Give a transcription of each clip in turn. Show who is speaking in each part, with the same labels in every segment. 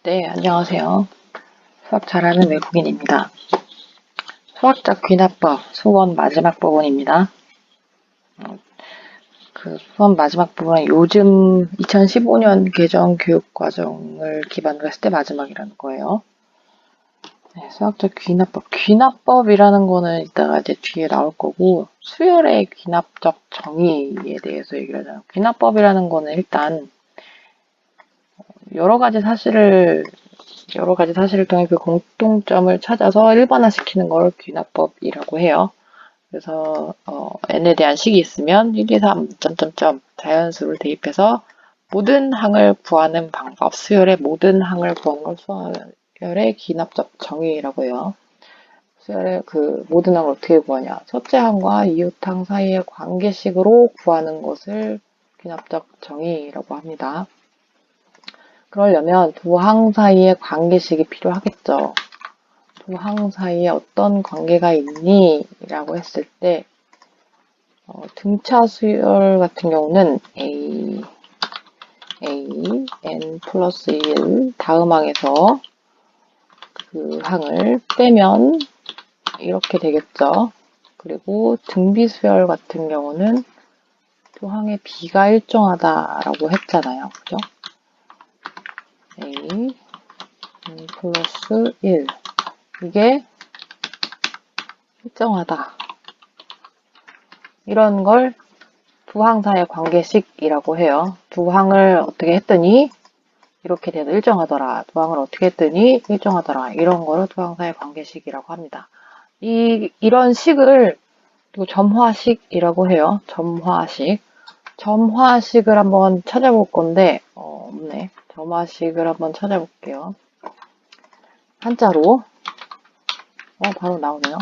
Speaker 1: 네, 안녕하세요. 수학 잘하는 외국인입니다. 수학적 귀납법 수원 마지막 부분입니다. 그 수원 마지막 부분은 요즘 2015년 개정 교육과정을 기반으로 했을 때 마지막이라는 거예요. 네, 수학적 귀납법. 귀납법이라는 거는 이따가 이제 뒤에 나올 거고, 수열의 귀납적 정의에 대해서 얘기를 하잖아요. 귀납법이라는 거는 일단 여러 가지 사실을 통해 그 공통점을 찾아서 일반화시키는 걸 귀납법이라고 해요. 그래서 n에 대한 식이 있으면 1, 2, 3, 점점점 자연수를 대입해서 모든 항을 구하는 방법, 수열의 모든 항을 구하는 걸 수열의 귀납적 정의라고 해요. 수열의 그 모든 항을 어떻게 구하냐? 첫째 항과 이웃항 사이의 관계식으로 구하는 것을 귀납적 정의라고 합니다. 그러려면 두 항 사이의 관계식이 필요하겠죠. 두 항 사이에 어떤 관계가 있니? 라고 했을 때 등차 수열 같은 경우는 n 플러스 1 다음 항에서 그 항을 빼면 이렇게 되겠죠. 그리고 등비 수열 같은 경우는 두 항의 비가 일정하다라고 했잖아요. 그죠? n 플러스 1 이게 일정하다. 이런 걸 두 항 사이의 관계식이라고 해요. 두 항을 어떻게 했더니 이렇게 돼서 일정하더라. 두 항을 어떻게 했더니 일정하더라. 이런 거를 두 항 사이의 관계식이라고 합니다. 이런 식을 또 점화식이라고 해요. 점화식. 점화식을 한번 찾아볼 건데 없네. 점화식을 한번 찾아볼게요. 한자로 바로 나오네요.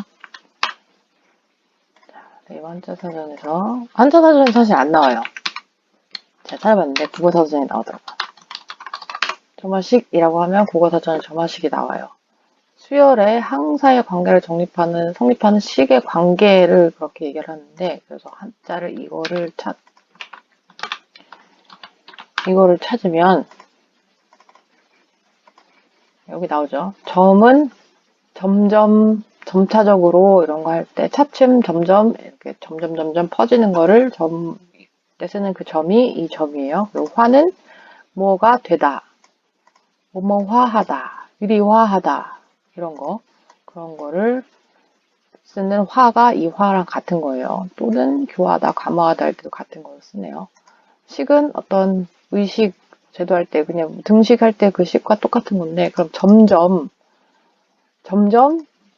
Speaker 1: 네, 한자사전은 사실 안 나와요. 제가 찾아봤는데 국어사전에 나오더라고요. 점화식이라고 하면 국어사전에 점화식이 나와요. 수열의 항사의 관계를 성립하는 식의 관계를 그렇게 얘기를 하는데, 그래서 한자를 이거를 찾으면 여기 나오죠. 점은 점차적으로 이런 거 할 때 차츰 점점 이렇게 점점 퍼지는 거를 점 때 쓰는 그 점이 이 점이에요. 그리고 화는 뭐가 되다, 뭐뭐화하다, 유리화하다 이런 거 그런 거를 쓰는 화가 이 화랑 같은 거예요. 또는 교화하다, 감화하다 할 때도 같은 걸 쓰네요. 식은 어떤 의식 제도할 때 그냥 등식할 때 그 식과 똑같은 건데 그럼 점점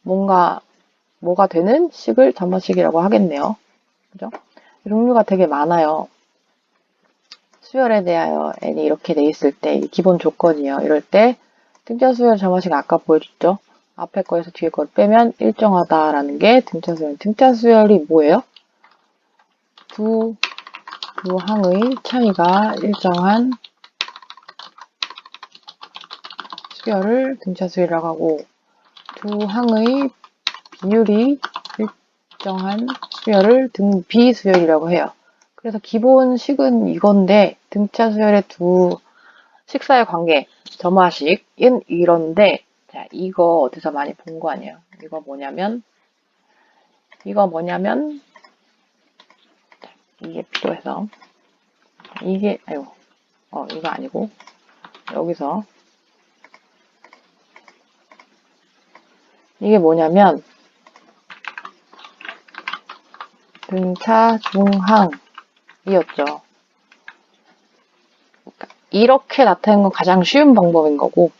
Speaker 1: 뭐가 되는 식을 점화식이라고 하겠네요. 그죠? 종류가 되게 많아요. 수열에 대하여 n이 이렇게 돼 있을 때 기본 조건이에요. 이럴 때 등차 수열 점화식 아까 보여줬죠? 앞에 거에서 뒤에 거를 빼면 일정하다라는 게 등차 수열. 등차 수열이 뭐예요? 두 항의 차이가 일정한 수열을 등차 수열이라고 하고 두 항의 비율이 일정한 수열을 등비 수열이라고 해요. 그래서 기본 식은 이건데 등차 수열의 두 식사의 관계, 점화식은 이런데 자, 이거 어디서 많이 본 거 아니에요? 이거 뭐냐면 이게 필요해서 이게 이거 아니고 여기서 이게 뭐냐면 등차 중항이었죠. 이렇게 나타내는 건 가장 쉬운 방법인 거고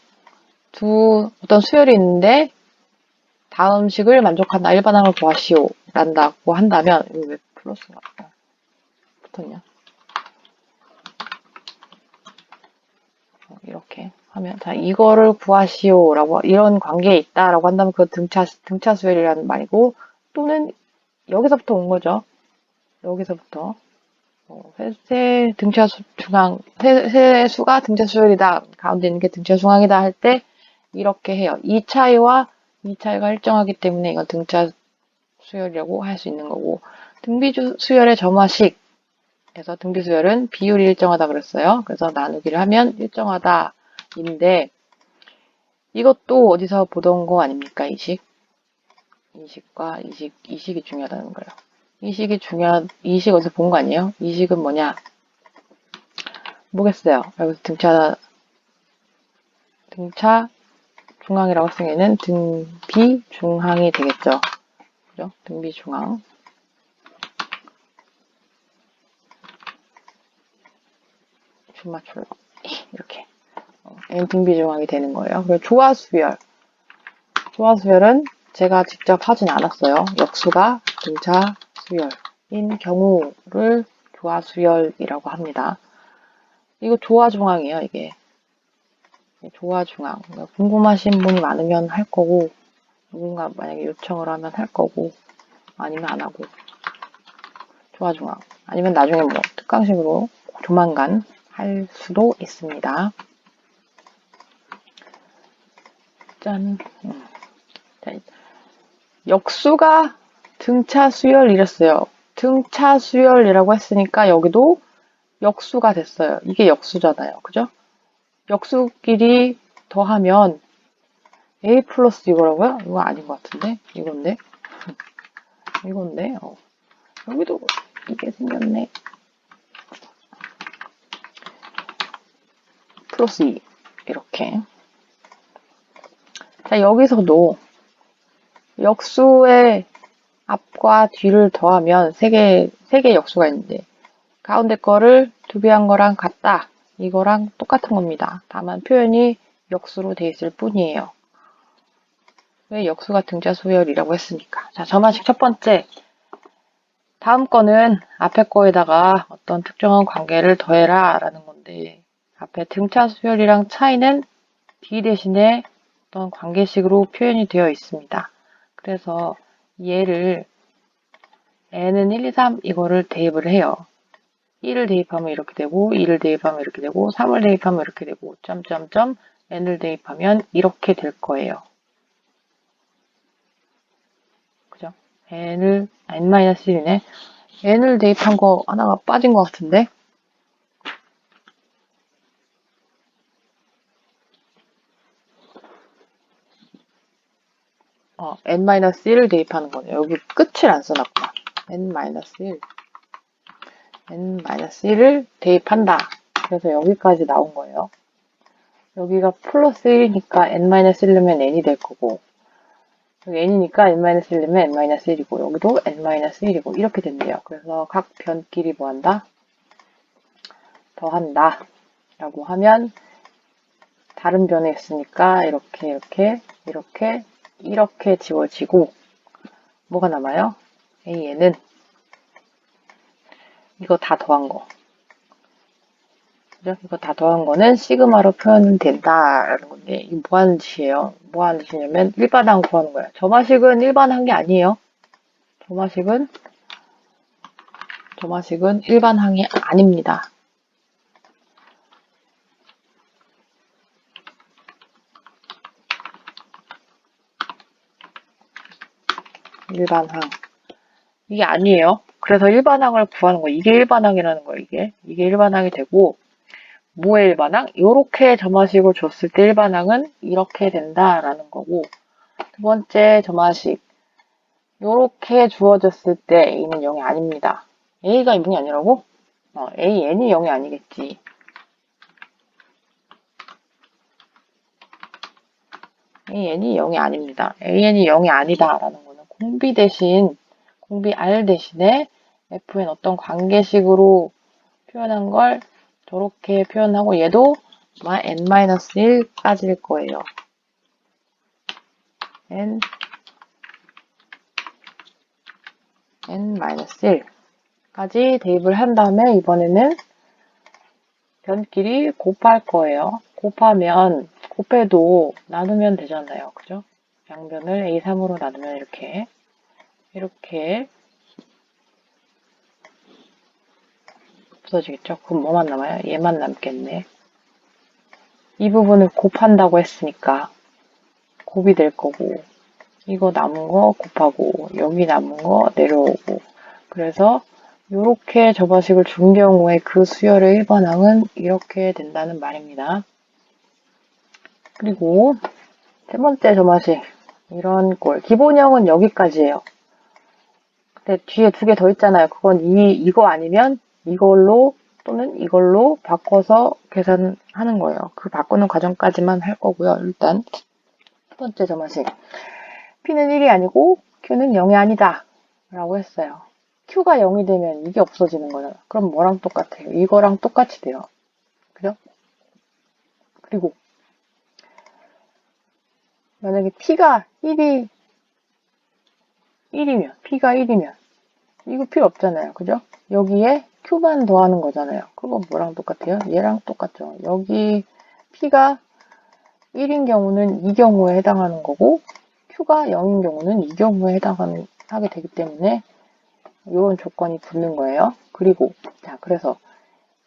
Speaker 1: 어떤 수열이 있는데 다음 식을 만족한다. 일반항을 구하시오. 란다고 한다면 이거 왜 플러스가 붙었냐? 이렇게 하면 자 이거를 구하시오라고 이런 관계에 있다라고 한다면 그 등차 수열이라는 말이고 또는 여기서부터 온 거죠. 여기서부터 세 수가 등차 수열이다. 가운데 있는 게 등차 중앙이다 할 때 이렇게 해요. 이 차이가 일정하기 때문에 이건 등차 수열이라고 할 수 있는 거고 등비 수열의 점화식에서 등비 수열은 비율이 일정하다 그랬어요. 그래서 나누기를 하면 일정하다인데 이것도 어디서 보던 거 아닙니까? 이식과 이식이 중요하다는 거예요. 이식 어디서 본 거 아니에요? 이식은 뭐냐? 뭐겠어요? 여기서 등차 중앙이라고 쓰기에는 등비중항이 되겠죠. 그죠? 등비중항. 줄맞출로. 이렇게. 등비중항이 되는 거예요. 그리고 조화수열은 제가 직접 하진 않았어요. 역수가 등차 수열인 경우를 조화수열이라고 합니다. 이거 조화중항이에요, 이게. 조화중항. 궁금하신 분이 많으면 할 거고, 누군가 만약에 요청을 하면 할 거고, 아니면 안 하고. 조화중항. 아니면 나중에 뭐 특강식으로 조만간 할 수도 있습니다. 짠. 자, 역수가 등차 수열 이랬어요. 등차 수열이라고 했으니까 여기도 역수가 됐어요. 이게 역수잖아요. 그죠? 역수끼리 더하면 A 플러스 이거라고요? 이거 아닌 것 같은데? 이건데? 여기도 이게 생겼네. 플러스 2. 이렇게. 자, 여기서도 역수의 앞과 뒤를 더하면 세 개 역수가 있는데, 가운데 거를 두배한 거랑 같다. 이거랑 똑같은 겁니다. 다만 표현이 역수로 돼 있을 뿐이에요. 왜 역수가 등차 수열이라고 했습니까? 자, 점화식 첫 번째. 다음 거는 앞에 거에다가 어떤 특정한 관계를 더해라 라는 건데, 앞에 등차 수열이랑 차이는 D 대신에 어떤 관계식으로 표현이 되어 있습니다. 그래서 얘를 n은 1, 2, 3 이거를 대입을 해요. 1을 대입하면 이렇게 되고 2를 대입하면 이렇게 되고 3을 대입하면 이렇게 되고 점점점 n을 대입하면 이렇게 될 거예요. 그죠? n-1이네. n을 대입한 거 하나가 빠진 것 같은데? n-1을 대입하는 거네요. 여기 끝을 안 써놨구나. n-1. n-1을 대입한다. 그래서 여기까지 나온 거예요. 여기가 플러스 1이니까 n-1 넣으면 n이 될 거고, 여기 n이니까 n-1 넣으면 n-1이고, 여기도 n-1이고, 이렇게 된대요. 그래서 각 변끼리 뭐 한다? 더한다. 라고 하면, 다른 변에 있으니까, 이렇게 지워지고, 뭐가 남아요? AN은, 이거 다 더한 거. 그죠? 이거 다 더한 거는 시그마로 표현된다라는 건데, 이게 뭐 하는 짓이에요? 뭐 하는 짓이냐면, 일반항 구하는 거예요. 점화식은 일반항 게 아니에요. 점화식은 일반항이 아닙니다. 일반항. 이게 아니에요. 그래서 일반항을 구하는 거. 이게 일반항이라는 거예요, 이게. 이게 일반항이 되고, 뭐의 일반항? 요렇게 점화식을 줬을 때 일반항은 이렇게 된다라는 거고, 두 번째 점화식. 요렇게 주어졌을 때 A는 0이 아닙니다. A가 0이 아니라고? AN이 0이 아니겠지. AN이 0이 아닙니다. AN이 0이 아니다라는 거는 공비 R 대신에 Fn 어떤 관계식으로 표현한 걸 저렇게 표현하고 얘도 n-1까지일 거예요. n-1까지 대입을 한 다음에 이번에는 변끼리 곱할 거예요. 곱해도 나누면 되잖아요. 그죠? 양변을 A3으로 나누면 이렇게 없어지겠죠? 그럼 뭐만 남아요? 얘만 남겠네. 이 부분을 곱한다고 했으니까 곱이 될 거고, 이거 남은 거 곱하고, 여기 남은 거 내려오고. 그래서 이렇게 접어식을 준 경우에 그 수열의 일반항은 이렇게 된다는 말입니다. 그리고 세 번째 점화식. 이런 꼴. 기본형은 여기까지예요. 근데 뒤에 두 개 더 있잖아요. 그건 이거 아니면 이걸로 또는 이걸로 바꿔서 계산하는 거예요. 그 바꾸는 과정까지만 할 거고요. 일단 첫 번째 점화식. P는 1이 아니고 Q는 0이 아니다. 라고 했어요. Q가 0이 되면 이게 없어지는 거잖아. 그럼 뭐랑 똑같아요? 이거랑 똑같이 돼요. 그죠? 그리고 만약에 P가 1이면, P가 1이면 이거 필요 없잖아요. 그죠? 여기에 Q만 더하는 거잖아요. 그건 뭐랑 똑같아요? 얘랑 똑같죠. 여기 P가 1인 경우는 이 경우에 해당하는 거고 Q가 0인 경우는 이 경우에 하게 되기 때문에 이런 조건이 붙는 거예요. 그리고 자, 그래서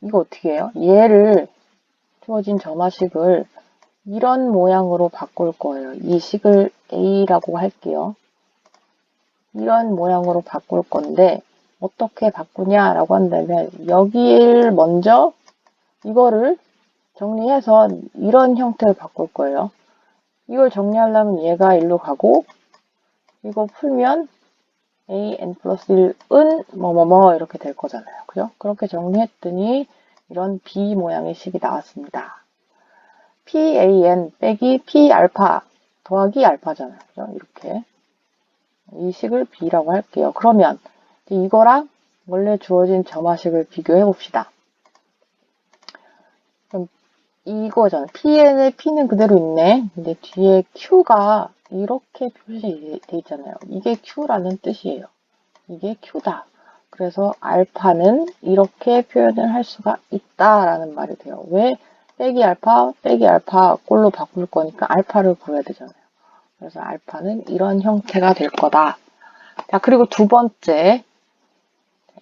Speaker 1: 이거 어떻게 해요? 얘를 주어진 점화식을 이런 모양으로 바꿀 거예요. 이 식을 A라고 할게요. 이런 모양으로 바꿀 건데 어떻게 바꾸냐라고 한다면 여기를 먼저 이거를 정리해서 이런 형태를 바꿀 거예요. 이걸 정리하려면 얘가 일로 가고 이거 풀면 an 플러스 1은 뭐뭐뭐 이렇게 될 거잖아요. 그죠? 그렇게 정리했더니 이런 B 모양의 식이 나왔습니다. pan 빼기 p 알파 더하기 알파잖아요. 그죠? 이렇게 이 식을 B라고 할게요. 그러면 이거랑 원래 주어진 점화식을 비교해 봅시다. 그럼 이거잖아요. PN의 P는 그대로 있네. 근데 뒤에 Q가 이렇게 표시되어 있잖아요. 이게 Q라는 뜻이에요. 이게 Q다. 그래서 알파는 이렇게 표현을 할 수가 있다라는 말이 돼요. 왜? 빼기 알파 꼴로 바꿀 거니까 알파를 구해야 되잖아요. 그래서 알파는 이런 형태가 될 거다. 자, 그리고 두 번째,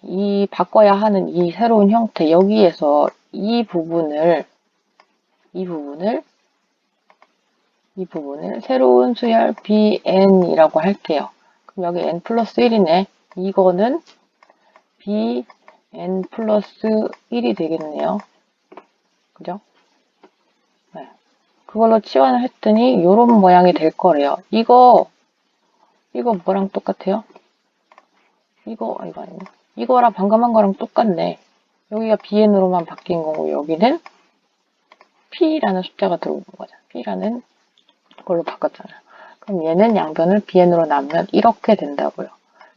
Speaker 1: 이 바꿔야 하는 이 새로운 형태, 여기에서 이 부분을 새로운 수열 bn이라고 할게요. 그럼 여기 n 플러스 1이네. 이거는 bn 플러스 1이 되겠네요. 그죠? 네. 그걸로 치환을 했더니 이런 모양이 될 거래요. 이거 뭐랑 똑같아요? 이거 아니네. 이거랑 방금 한 거랑 똑같네. 여기가 bn으로만 바뀐 거고 여기는 p라는 숫자가 들어오는 거죠. p라는 걸로 바꿨잖아요. 그럼 얘는 양변을 bn으로 나누면 이렇게 된다고요.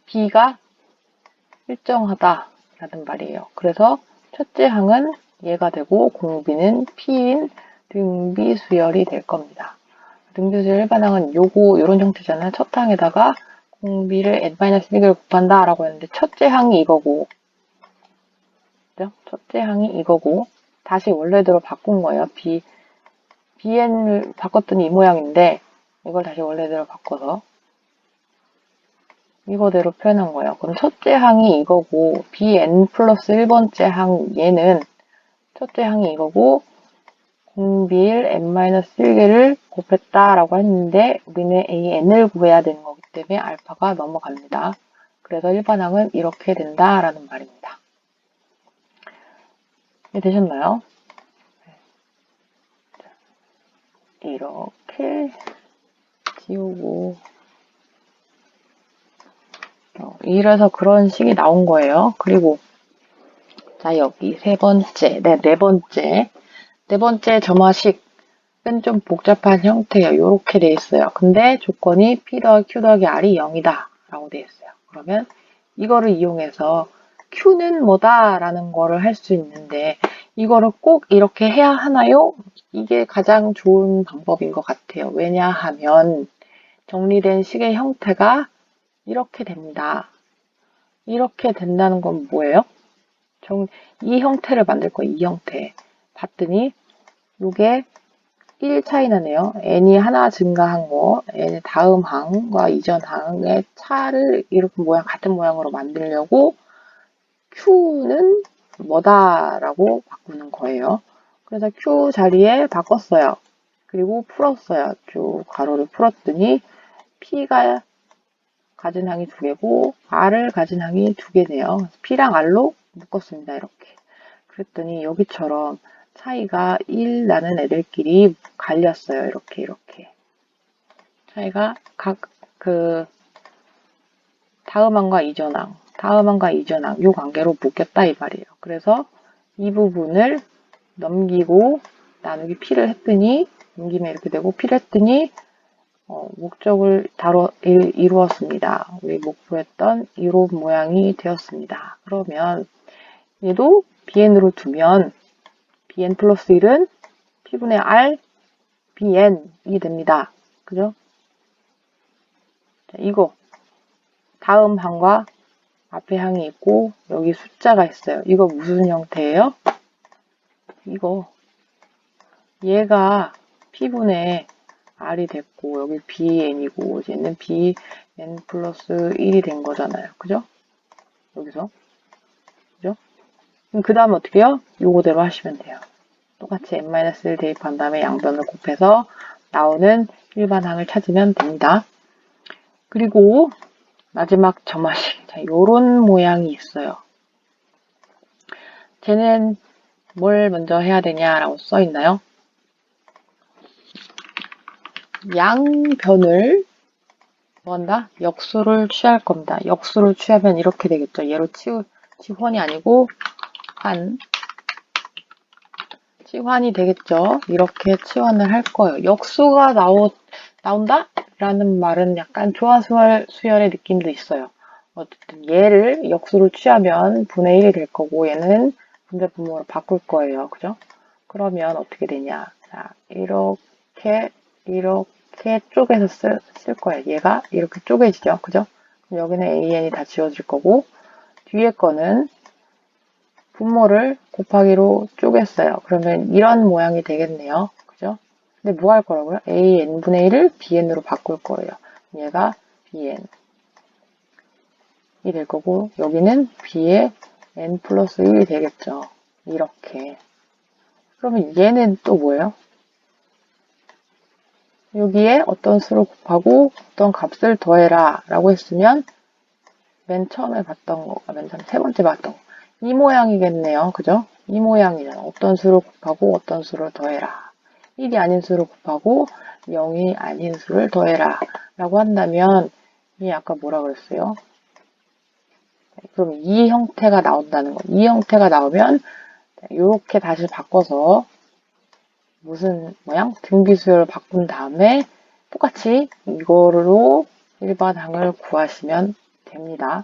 Speaker 1: b가 일정하다라는 말이에요. 그래서 첫째 항은 얘가 되고 공비는 p인 등비 수열이 될 겁니다. 등비 수열 일반항은 요런 형태잖아요. 첫 항에다가 공비를 n-1을 곱한다 라고 했는데 첫째 항이 이거고 그죠? 첫째 항이 이거고 다시 원래대로 바꾼 거예요. bn을 바꿨더니 이 모양인데 이걸 다시 원래대로 바꿔서 이거대로 표현한 거예요. 그럼 첫째 항이 이거고 bn 플러스 1번째 항 얘는 첫째 항이 이거고 공비일 n-1개를 곱했다라고 했는데 우리는 an을 구해야 되는 거기 때문에 알파가 넘어갑니다. 그래서 일반항은 이렇게 된다라는 말입니다. 되셨나요? 이렇게 지우고 이래서 그런 식이 나온 거예요. 그리고 자 여기 네 번째 점화식은 좀 복잡한 형태예요. 이렇게 돼 있어요. 근데 조건이 P 더하기 Q 더하기 R이 0이다 라고 돼 있어요. 그러면 이거를 이용해서 Q는 뭐다 라는 거를 할 수 있는데 이거를 꼭 이렇게 해야 하나요? 이게 가장 좋은 방법인 것 같아요. 왜냐하면 정리된 식의 형태가 이렇게 됩니다. 이렇게 된다는 건 뭐예요? 이 형태를 만들 거예요. 이 형태. 봤더니 이게 1 차이 나네요. n이 하나 증가한 거, n 다음 항과 이전 항의 차를 이렇게 같은 모양으로 만들려고 q는 뭐다라고 바꾸는 거예요. 그래서 q 자리에 바꿨어요. 그리고 풀었어요. 쭉 가로를 풀었더니 p가 가진 항이 2개고 r을 가진 항이 2개네요. p랑 r로 묶었습니다. 이렇게. 그랬더니 여기처럼 차이가 1 나는 애들끼리 갈렸어요. 이렇게. 차이가 각 그 다음항과 이전항, 다음항과 이전항 요 관계로 묶였다 이 말이에요. 그래서 이 부분을 넘기고 나누기 p를 했더니 넘기면 이렇게 되고 p를 했더니 목적을 이루었습니다. 우리 목표했던 이론 모양이 되었습니다. 그러면 얘도 bn으로 두면 bn 플러스 1은 p분의 r bn이 됩니다. 그죠? 자, 이거 다음 항과 앞에 항이 있고 여기 숫자가 있어요. 이거 무슨 형태예요? 이거 얘가 p분의 r이 됐고 여기 bn이고 얘는 bn 플러스 1이 된 거잖아요. 그죠? 여기서 그죠? 그럼 그 다음에 어떻게 해요? 요거대로 하시면 돼요. 똑같이 n-1 대입한 다음에 양변을 곱해서 나오는 일반항을 찾으면 됩니다. 그리고 마지막 점화식. 자, 요런 모양이 있어요. 쟤는 뭘 먼저 해야 되냐라고 써 있나요? 양변을 뭐한다? 역수를 취할 겁니다. 역수를 취하면 이렇게 되겠죠. 얘로 치환이 아니고 치환이 되겠죠. 이렇게 치환을 할 거예요. 역수가 나온다? 라는 말은 약간 조화수열의 느낌도 있어요. 어쨌든 얘를 역수를 취하면 분의 1이 될 거고 얘는 분자 분모로 바꿀 거예요. 그죠? 그러면 어떻게 되냐. 자, 이렇게 쪼개서 쓸 거예요. 얘가 이렇게 쪼개지죠. 그죠? 여기는 an이 다 지워질 거고 뒤에 거는 분모를 곱하기로 쪼갰어요. 그러면 이런 모양이 되겠네요. 그죠? 근데 뭐 할 거라고요? an분의 1을 bn으로 바꿀 거예요. 얘가 bn이 될 거고 여기는 b의 n 플러스 1이 되겠죠. 이렇게. 그러면 얘는 또 뭐예요? 여기에 어떤 수를 곱하고 어떤 값을 더해라 라고 했으면 맨 처음에 봤던 거, 맨 처음 세 번째 봤던 거. 이 모양이겠네요. 그죠? 이 모양이잖아. 어떤 수를 곱하고 어떤 수를 더해라. 1이 아닌 수를 곱하고 0이 아닌 수를 더해라. 라고 한다면, 이 아까 뭐라 그랬어요? 그럼 이 형태가 나온다는 거. 이 형태가 나오면, 이렇게 다시 바꿔서 무슨 모양? 등비수열을 바꾼 다음에 똑같이 이거로 일반항을 구하시면 됩니다.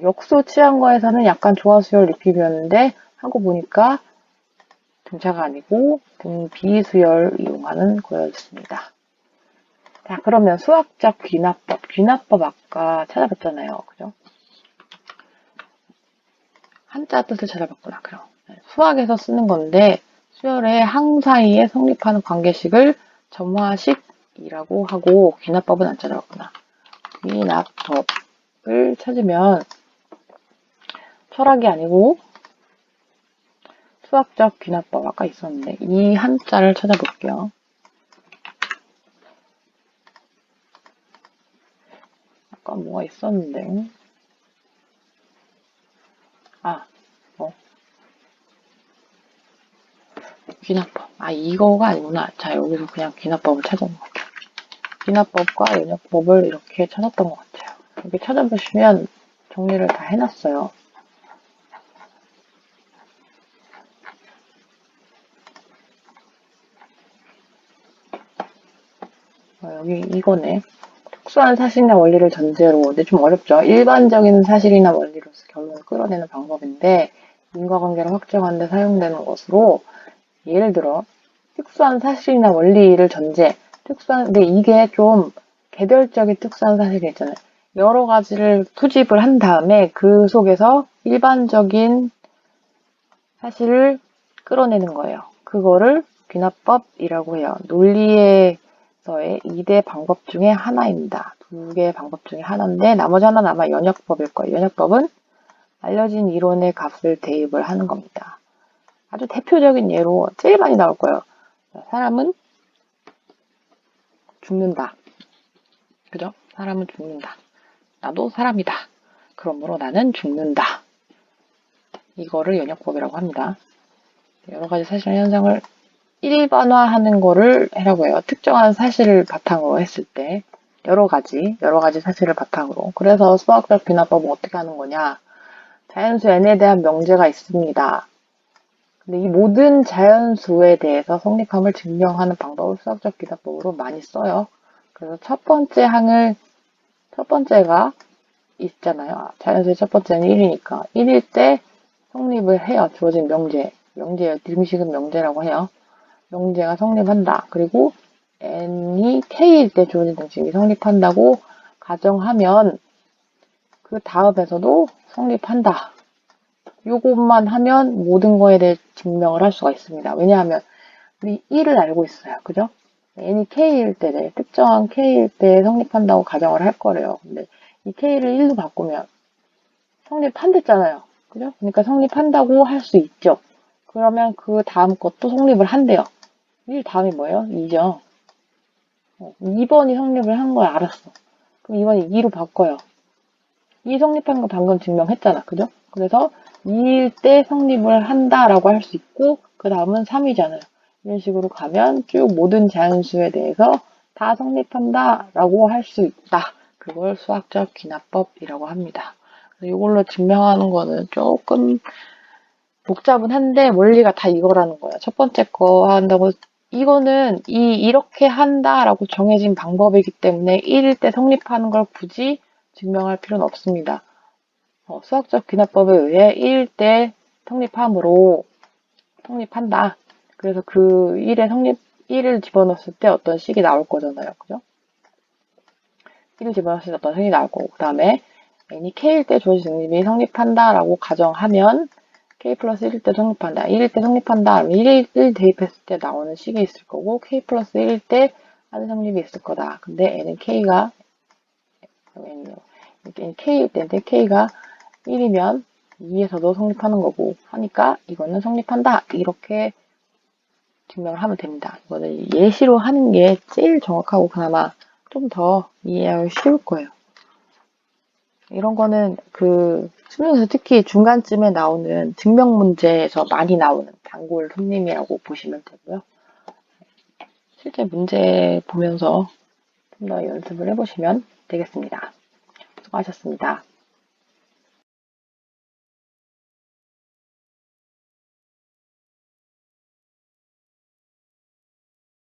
Speaker 1: 역수 취한 거에서는 약간 조화수열 느낌이었는데 하고 보니까 등차가 아니고 등비수열 이용하는 거였습니다. 자, 그러면 수학적 귀납법 아까 찾아봤잖아요. 그죠? 한자 뜻을 찾아봤구나. 그럼 수학에서 쓰는 건데 수열의 항 사이에 성립하는 관계식을 점화식이라고 하고 귀납법은 안 찾아봤구나. 귀납법을 찾으면 철학이 아니고 수학적 귀납법 아까 있었는데 이 한자를 찾아볼게요. 아까 뭐가 있었는데 귀납법. 이거가 아니구나. 자, 여기서 그냥 귀납법을 찾아본 것 같아요. 귀납법과 연역법을 이렇게 찾았던 것 같아요. 여기 찾아보시면 정리를 다 해놨어요. 여기 이거네. 특수한 사실이나 원리를 전제로, 근데 좀 어렵죠. 일반적인 사실이나 원리로서 결론을 끌어내는 방법인데 인과관계를 확정하는 데 사용되는 것으로 예를 들어 특수한 사실이나 원리를 근데 이게 좀 개별적인 특수한 사실이 있잖아요. 여러 가지를 투집을 한 다음에 그 속에서 일반적인 사실을 끌어내는 거예요. 그거를 귀납법이라고 해요. 논리에서의 2대 방법 중에 하나입니다. 2개의 방법 중에 하나인데 나머지 하나는 아마 연역법일 거예요. 연역법은 알려진 이론의 값을 대입을 하는 겁니다. 아주 대표적인 예로 제일 많이 나올 거예요. 사람은 죽는다. 그죠? 사람은 죽는다. 나도 사람이다. 그러므로 나는 죽는다. 이거를 연역법이라고 합니다. 여러 가지 사실과 현상을 일반화하는 거를 해라고 해요. 특정한 사실을 바탕으로 했을 때 여러 가지 사실을 바탕으로. 그래서 수학적 귀납법은 어떻게 하는 거냐? 자연수 n에 대한 명제가 있습니다. 근데 이 모든 자연수에 대해서 성립함을 증명하는 방법을 수학적 귀납법으로 많이 써요. 그래서 첫 번째가 있잖아요. 자연수의 첫 번째는 1이니까. 1일 때 성립을 해요. 주어진 명제예요. 등식은 명제라고 해요. 명제가 성립한다. 그리고 n이 k일 때 주어진 등식이 성립한다고 가정하면 그 다음에서도 성립한다. 요것만 하면 모든 거에 대해 증명을 할 수가 있습니다. 왜냐하면 우리 1을 알고 있어요. 그죠? n이 k일 때, 특정한 k일 때 성립한다고 가정을 할 거래요. 근데 이 k를 1로 바꾸면 성립한댔잖아요. 그죠? 그러니까 성립한다고 할 수 있죠. 그러면 그 다음 것도 성립을 한대요. 1 다음이 뭐예요? 2죠. 2번이 성립을 한 거야. 알았어. 그럼 2번이 2로 바꿔요. 2 성립한 거 방금 증명했잖아. 그죠? 그래서 2일 때 성립을 한다라고 할 수 있고 그 다음은 3이잖아요. 이런 식으로 가면 쭉 모든 자연수에 대해서 다 성립한다라고 할 수 있다. 그걸 수학적 귀납법이라고 합니다. 이걸로 증명하는 거는 조금 복잡은 한데 원리가 다 이거라는 거예요. 첫 번째 거 한다고 이거는 이렇게 한다라고 정해진 방법이기 때문에 1일 때 성립하는 걸 굳이 증명할 필요는 없습니다. 수학적 귀납법에 의해 1일 때 성립한다. 그래서 그 1을 집어넣었을 때 어떤 식이 나올 거잖아요. 그죠? 1을 집어넣었을 때 어떤 식이 나올 거고 그 다음에 n이 k일 때 주어진 등식이 성립한다라고 가정하면 k 플러스 1일 때 성립한다. 1일 때 성립한다. 1일 대입했을 때 나오는 식이 있을 거고 k 플러스 1일 때 하는 성립이 있을 거다. 근데 n은 k가 k일 때인데 k가 1이면 2에서도 성립하는 거고 하니까 이거는 성립한다. 이렇게 증명을 하면 됩니다. 이거는 예시로 하는 게 제일 정확하고 그나마 좀 더 이해하기 쉬울 거예요. 이런 거는 그 수능에서 특히 중간쯤에 나오는 증명 문제에서 많이 나오는 단골 손님이라고 보시면 되고요. 실제 문제 보면서 좀 더 연습을 해보시면 되겠습니다. 수고하셨습니다.